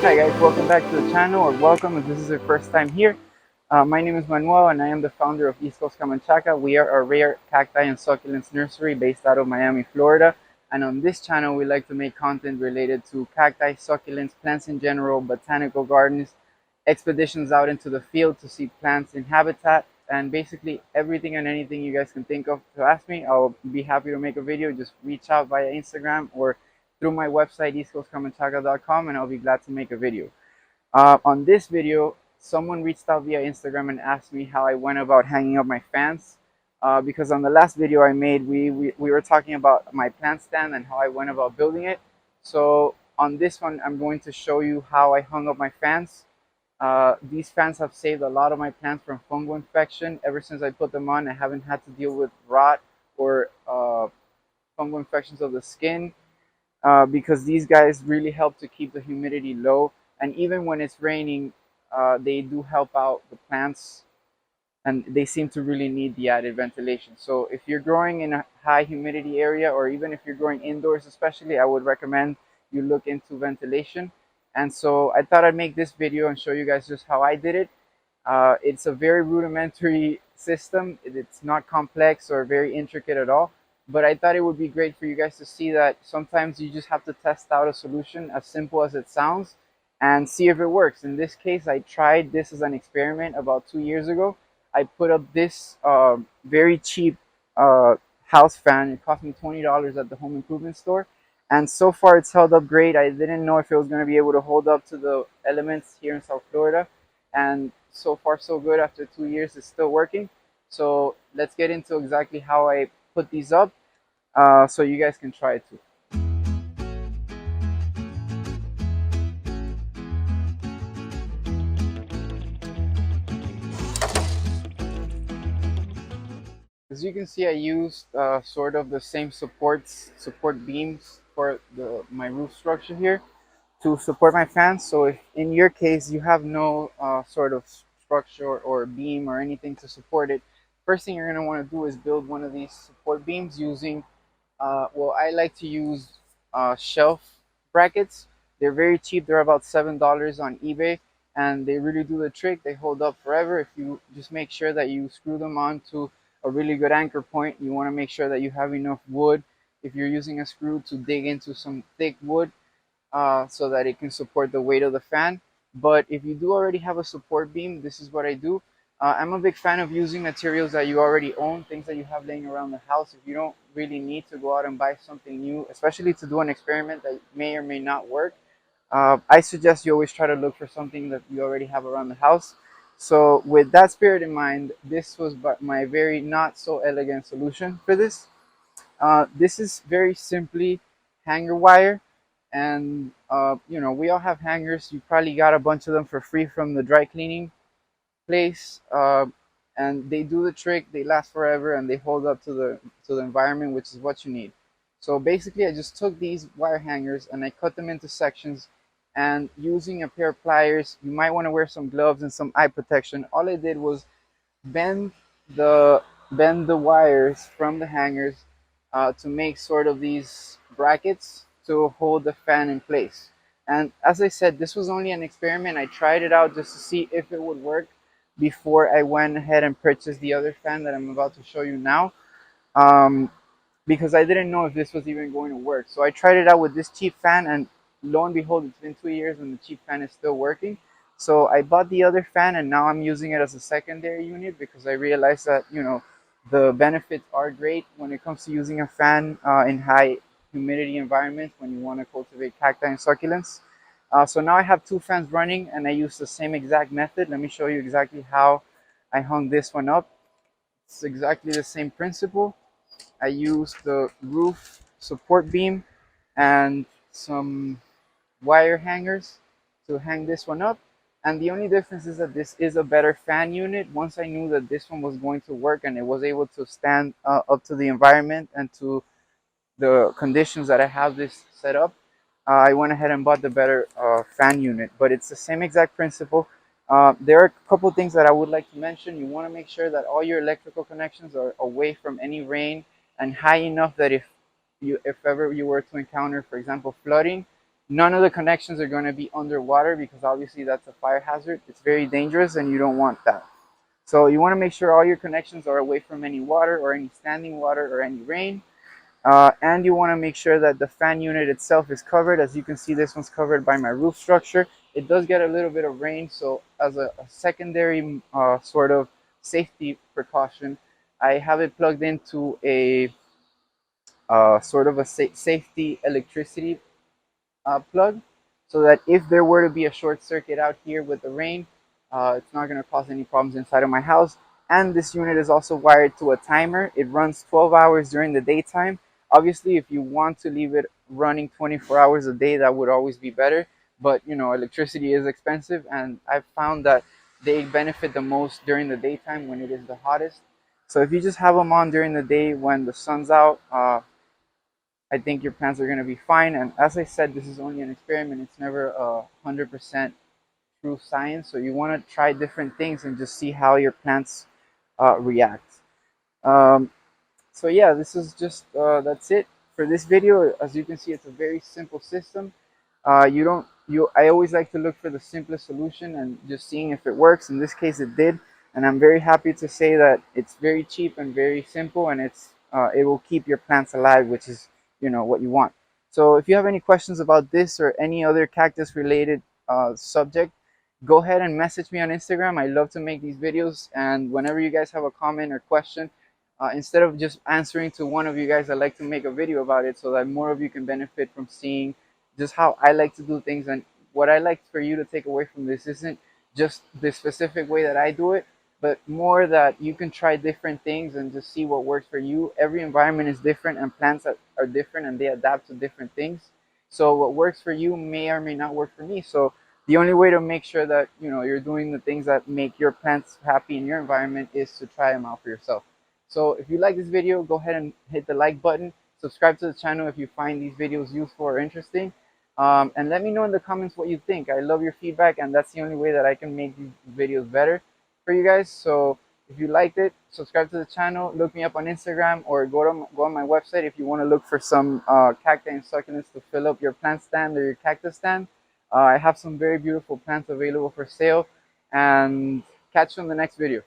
Hi guys, welcome back to the channel, or welcome if this is your first time here. My name is Manuel and I am the founder of East Coast Camanchaca. We are a rare cacti and succulents nursery based out of Miami, Florida. And on this channel, we like to make content related to cacti, succulents, plants in general, botanical gardens, expeditions out into the field to see plants in habitat, and basically everything and anything you guys can think of to ask me. I'll be happy to make a video. Just reach out via Instagram or through my website, eastcoastcamanchaca.com, and I'll be glad to make a video. On this video, someone reached out via Instagram and asked me how I went about hanging up my fans. Because on the last video I made, we were talking about my plant stand and how I went about building it. So on this one, I'm going to show you how I hung up my fans. These fans have saved a lot of my plants from fungal infection. Ever since I put them on, I haven't had to deal with rot or fungal infections of the skin. Because these guys really help to keep the humidity low, and even when it's raining, they do help out the plants, and they seem to really need the added ventilation. So if you're growing in a high humidity area, or even if you're growing indoors especially, I would recommend you look into ventilation. And so I thought I'd make this video and show you guys just how I did it. It's a very rudimentary system. It's not complex or very intricate at all, but I thought it would be great for you guys to see that sometimes you just have to test out a solution as simple as it sounds and see if it works. In this case, I tried this as an experiment about 2 years ago. I put up this very cheap house fan. It cost me $20 at the home improvement store, and so far it's held up great. I didn't know if it was going to be able to hold up to the elements here in South Florida, and so far so good. After 2 years, it's still working. So let's get into exactly how I put these up, so you guys can try it too. As you can see, I used sort of the same support beams for my roof structure here to support my fans. So if in your case you have no sort of structure or beam or anything to support it, first thing you're going to want to do is build one of these support beams using, well, I like to use shelf brackets. They're very cheap. They're about $7 on eBay, and they really do the trick. They hold up forever if you just make sure that you screw them onto a really good anchor point. You want to make sure that you have enough wood, if you're using a screw, to dig into some thick wood, so that it can support the weight of the fan. But if you do already have a support beam, this is what I do. I'm a big fan of using materials that you already own, things that you have laying around the house. If you don't really need to go out and buy something new, especially to do an experiment that may or may not work, I suggest you always try to look for something that you already have around the house. So with that spirit in mind, this was my very not so elegant solution for this. This is very simply hanger wire, and you know, we all have hangers. You probably got a bunch of them for free from the dry cleaning place, and they do the trick. They last forever and they hold up to the environment, which is what you need. So basically, I just took these wire hangers and I cut them into sections, and using a pair of pliers, you might want to wear some gloves and some eye protection. All I did was bend the bend the wires from the hangers to make sort of these brackets to hold the fan in place. And as I said, this was only an experiment. I tried it out just to see if it would work before I went ahead and purchased the other fan that I'm about to show you now, um, because I didn't know if this was even going to work. So I tried it out with this cheap fan, and lo and behold, it's been 2 years and the cheap fan is still working. So I bought the other fan, and now I'm using it as a secondary unit because I realized that, you know, the benefits are great when it comes to using a fan in high humidity environments when you want to cultivate cacti and succulents. So now I have two fans running, and I use the same exact method. Let me show you exactly how I hung this one up. It's exactly the same principle. I used the roof support beam and some wire hangers to hang this one up. And the only difference is that this is a better fan unit. Once I knew that this one was going to work and it was able to stand up to the environment and to the conditions that I have this set up, I went ahead and bought the better fan unit. But it's the same exact principle. There are a couple things that I would like to mention. You want to make sure that all your electrical connections are away from any rain and high enough that if ever you were to encounter, for example, flooding, None of the connections are going to be underwater because obviously that's a fire hazard. It's very dangerous and you don't want that. So you want to make sure all your connections are away from any water or any standing water or any rain. And you want to make sure that the fan unit itself is covered. As you can see, this one's covered by my roof structure. It does get a little bit of rain, so as a secondary sort of safety precaution, I have it plugged into a sort of a safety electricity plug, so that if there were to be a short circuit out here with the rain, it's not going to cause any problems inside of my house. And this unit is also wired to a timer. It runs 12 hours during the daytime. Obviously, if you want to leave it running 24 hours a day, that would always be better. But you know, electricity is expensive, and I've found that they benefit the most during the daytime when it is the hottest. So if you just have them on during the day when the sun's out, I think your plants are going to be fine. And as I said, this is only an experiment. It's never 100% true science. So you want to try different things and just see how your plants react. Um, so yeah, this is just that's it for this video. As you can see, it's a very simple system. You don't you I always like to look for the simplest solution and just seeing if it works. In this case it did, and I'm very happy to say that it's very cheap and very simple, and it will keep your plants alive, which is what you want. So if you have any questions about this or any other cactus related subject, go ahead and message me on Instagram. I love to make these videos, and whenever you guys have a comment or question, instead of just answering to one of you guys, I like to make a video about it so that more of you can benefit from seeing just how I like to do things. And what I like for you to take away from this isn't just the specific way that I do it, but more that you can try different things and just see what works for you. Every environment is different, and plants are different, and they adapt to different things. So what works for you may or may not work for me. So the only way to make sure that you're doing the things that make your plants happy in your environment is to try them out for yourself. So if you like this video, go ahead and hit the like button. Subscribe to the channel if you find these videos useful or interesting. And let me know in the comments what you think. I love your feedback, and that's the only way that I can make these videos better for you guys. So if you liked it, subscribe to the channel, look me up on Instagram, or go on my website if you want to look for some cacti and succulents to fill up your plant stand or your cactus stand. I have some very beautiful plants available for sale, and catch you in the next video.